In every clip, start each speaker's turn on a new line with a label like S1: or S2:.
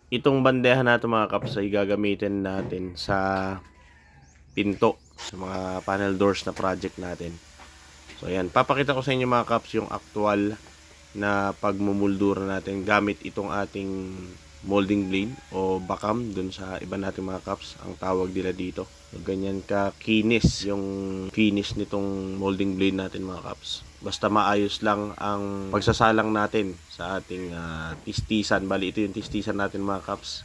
S1: Itong bandeja natin mga kaps ay gagamitin natin sa pinto, sa mga panel doors na project natin. So ayan, papakita ko sa inyo mga kaps yung actual na pagmumuldura natin gamit itong ating molding blade o bakam dun sa iba nating mga kaps ang tawag nila dito. So, ganyan ka kinis yung finish nitong molding blade natin mga kaps. Basta maayos lang ang pagsasalang natin sa ating tistisan. Bali ito yung tistisan natin mga kaps.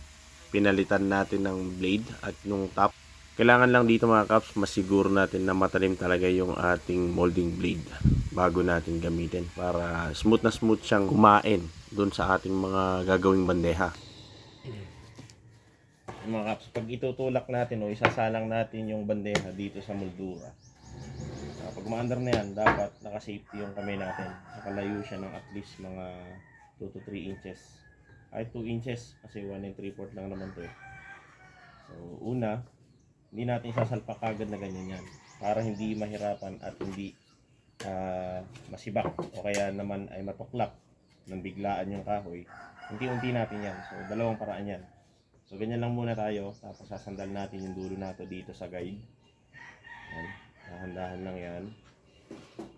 S1: Pinalitan natin ng blade at yung top. Kailangan lang dito mga kaps, masiguro natin na matalim talaga yung ating molding blade bago natin gamitin para smooth na smooth siyang kumain doon sa ating mga gagawing bandeja. Mga kaps, pag itutulak natin o isasalang natin yung bandeja dito sa moldura, pag maandar na yan, dapat naka-safety yung kamay natin. Nakalayo siya ng at least mga 2 to 3 inches. Ay 2 inches kasi 1 and 3/4 lang naman to. So una, hindi natin sasalpak agad na ganyan yan para hindi mahirapan at hindi masibak o kaya naman ay matuklap ng biglaan yung kahoy. Unti-unti natin yan. So dalawang paraan yan. So ganyan lang muna tayo, tapos sasandal natin yung dulo nato dito sa guide. Yan. Dahan-dahan lang yan.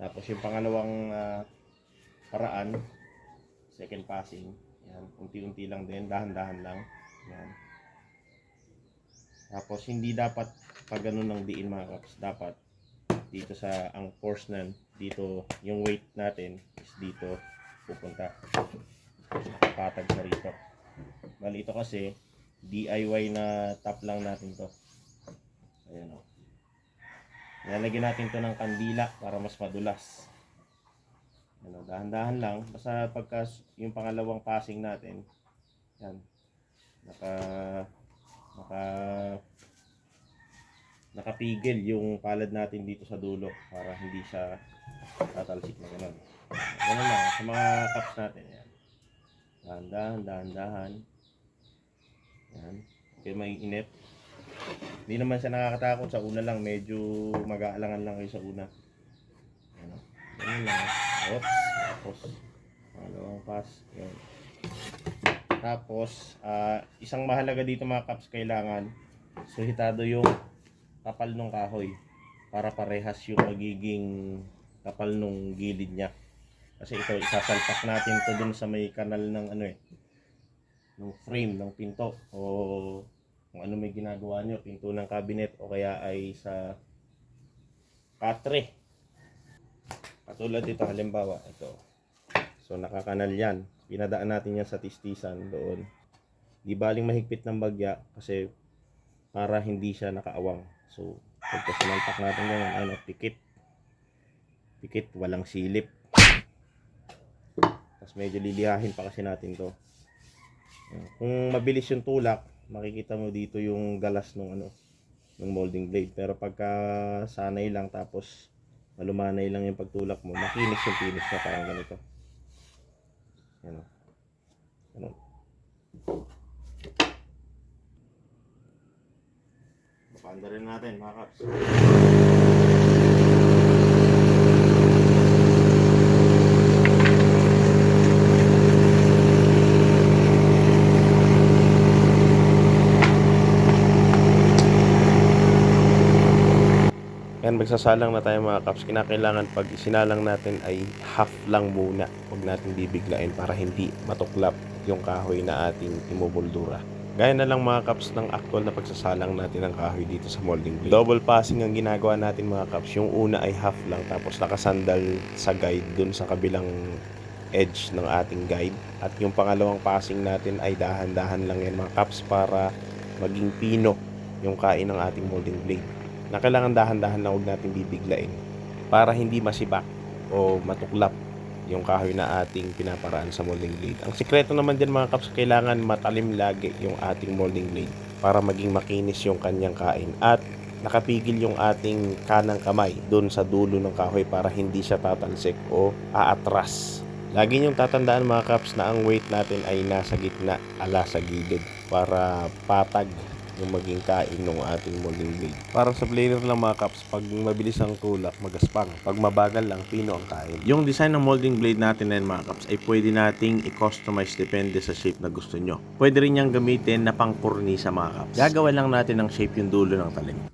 S1: Tapos yung pangalawang paraan, second passing, yan, unti-unti lang din, dahan-dahan lang. Yan. Tapos hindi dapat pag ganun ng diin mga kaps, dapat dito sa ang force nan, dito yung weight natin is dito pupunta. Patag sa rito. Bali ito kasi DIY na top lang natin to. Ayan o. Nalagyan natin to ng kandila para mas madulas. Ano, dahan-dahan lang. Basta pagka yung pangalawang passing natin, yan, nakapigil yung palad natin dito sa dulo para hindi siya tatalsik na gano'n. Ganun lang sa mga cups natin. Yan. Dahan-dahan, dahan-dahan. Yan. Okay, may init. Hindi naman siya nakakatakot sa una lang. Medyo mag-aalangan lang kayo sa una. Yan. Ganun lang. Oops. Tapos, pangalawang pass. Yan. Tapos, isang mahalaga dito mga cups, kailangan suhitado yung kapal ng kahoy para parehas yung magiging kapal ng gilid niya. Kasi ito, isasalpak natin to dun sa may kanal ng ng frame ng pinto o kung ano may ginagawa nyo, pinto ng cabinet o kaya ay sa katre. Katulad dito halimbawa, ito. So nakakanal yan. Pinadaan natin yan sa tistisan doon. Di baling mahigpit ng bagya kasi para hindi siya nakaawang. So pagka sinalpak natin ganyan, pikit. Pikit, walang silip. Tapos medyo lilihahin pa kasi natin to. Kung mabilis yung tulak, makikita mo dito yung galas ng ng molding blade. Pero pagka sanay lang tapos malumanay lang yung pagtulak mo, makinis yung finish na parang ganito. Yan o. Ano? Mapanda rin natin mga kaps. Yan, magsasalang na tayo mga kaps. Kinakailangan pag isinalang natin ay half lang muna. Huwag natin bibiglain para hindi matuklap yung kahoy na ating imubuldura. Gaya na lang mga kaps ng actual na pagsasalang natin ng kahoy dito sa molding blade. Double passing ang ginagawa natin mga kaps. Yung una ay half lang tapos nakasandal sa guide dun sa kabilang edge ng ating guide. At yung pangalawang passing natin ay dahan-dahan lang yan mga kaps para maging pino yung kain ng ating molding blade. Na kailangan dahan-dahan na huwag natin bibiglain para hindi masibak o matuklap yung kahoy na ating pinaparaan sa molding blade. Ang sikreto naman din mga kaps, kailangan matalim lagi yung ating molding blade para maging makinis yung kanyang kain at nakapigil yung ating kanang kamay doon sa dulo ng kahoy para hindi siya tatalsik o aatras. Lagi niyong tatandaan mga kaps na ang weight natin ay nasa gitna, ala sa gilid para patag yung maging kain ng ating molding blade. Parang sa planer lang mga kaps, pag mabilis ang tulak, magaspang. Pag mabagal lang, pino ang kain. Yung design ng molding blade natin na mga kaps ay pwede nating i-customize depende sa shape na gusto nyo. Pwede rin niyang gamitin na pang-kornisa mga kaps. Gagawa lang natin ng shape yung dulo ng talim.